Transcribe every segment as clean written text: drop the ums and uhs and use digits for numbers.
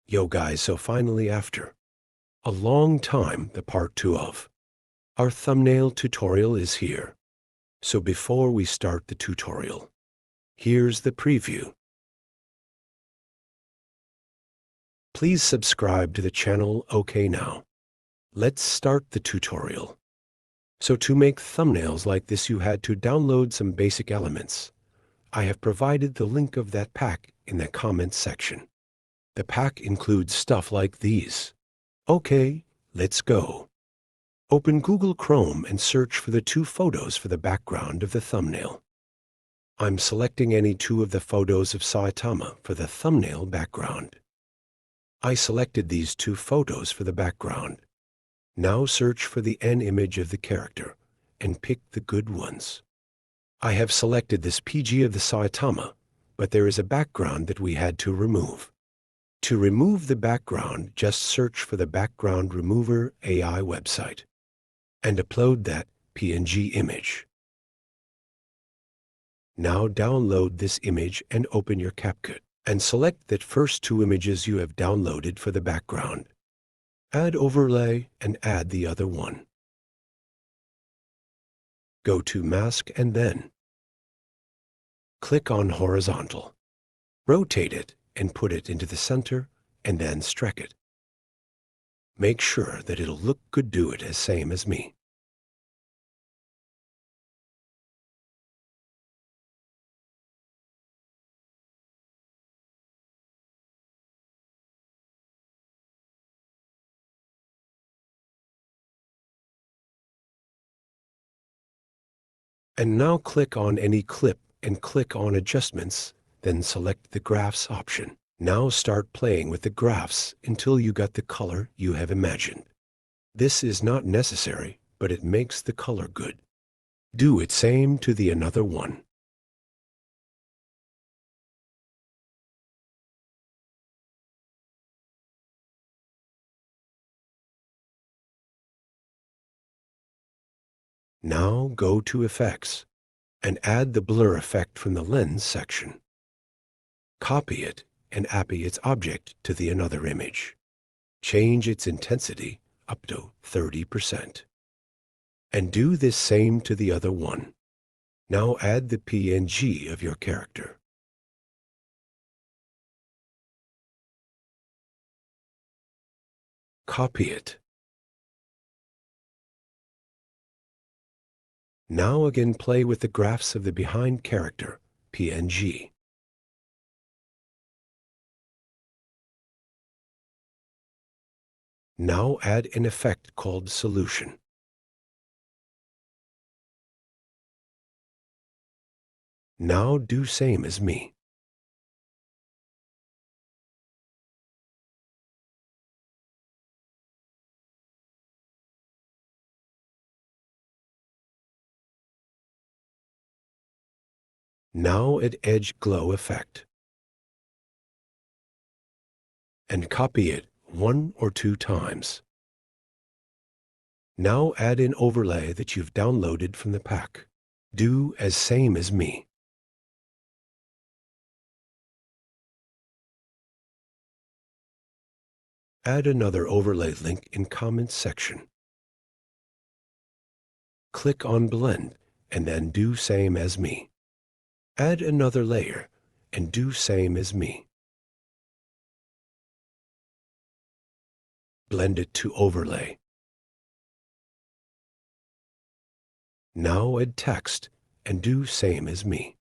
Yo guys, so finally after a long time, the part 2 of our thumbnail tutorial is here. So before we start the tutorial, here's the preview. Please subscribe to the channel. Okay, now let's start the tutorial. So to make thumbnails like this, you had to download some basic elements. I have provided the link of that pack in the comments section. The pack includes stuff like these. Okay, let's go. Open Google Chrome and search for the 2 photos for the background of the thumbnail. I'm selecting any 2 of the photos of Saitama for the thumbnail background. I selected these 2 photos for the background. Now search for the N image of the character and pick the good ones. I have selected this PG of the Saitama, but there is a background that we had to remove. To remove the background, just search for the Background Remover AI website and upload that PNG image. Now download this image and open your Capcut and select that first 2 images you have downloaded for the background. Add overlay and add the other one. Go to mask and then click on horizontal. Rotate it and put it into the center and then stretch it. Make sure that it'll look good. Do it as same as me. And now click on any clip and click on Adjustments, then select the Graphs option. Now start playing with the graphs until you got the color you have imagined. This is not necessary, but it makes the color good. Do it same to the another one. Now go to Effects and add the blur effect from the lens section. Copy it and copy its object to the another image. Change its intensity up to 30%. And do this same to the other one. Now add the PNG of your character. Copy it. Now again play with the graphs of the behind character, PNG. Now add an effect called Solution. Now do same as me. Now add Edge Glow effect. And copy it 1 or 2 times. Now add an overlay that you've downloaded from the pack. Do as same as me. Add another overlay link in comments section. Click on Blend and then do same as me. Add another layer and do same as me. Blend it to overlay. Now add text and do same as me.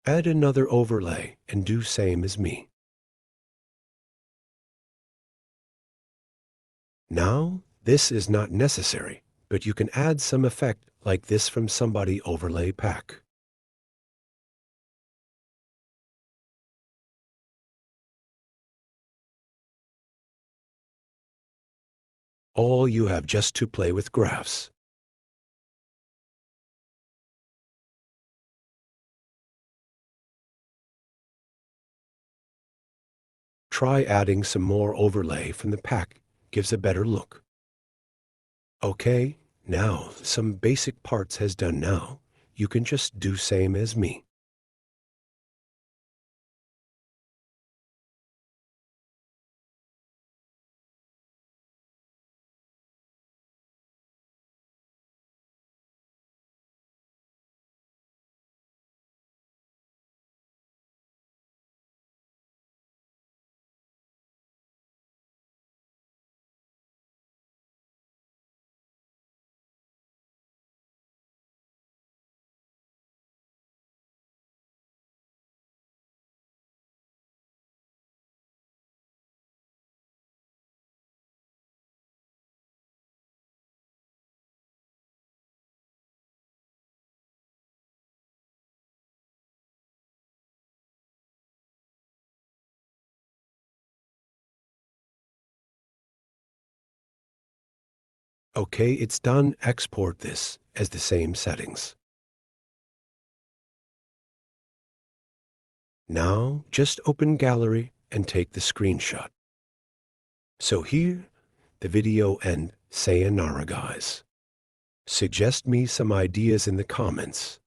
Add another overlay and do same as me. Now, this is not necessary, but you can add some effect like this from somebody overlay pack. All you have just to play with graphs. Try adding some more overlay from the pack, gives a better look. Okay, now some basic parts has done now. You can just do same as me. Okay, it's done. Export this as the same settings. Now, just open Gallery and take the screenshot. So here, the video end. Sayonara, guys. Suggest me some ideas in the comments.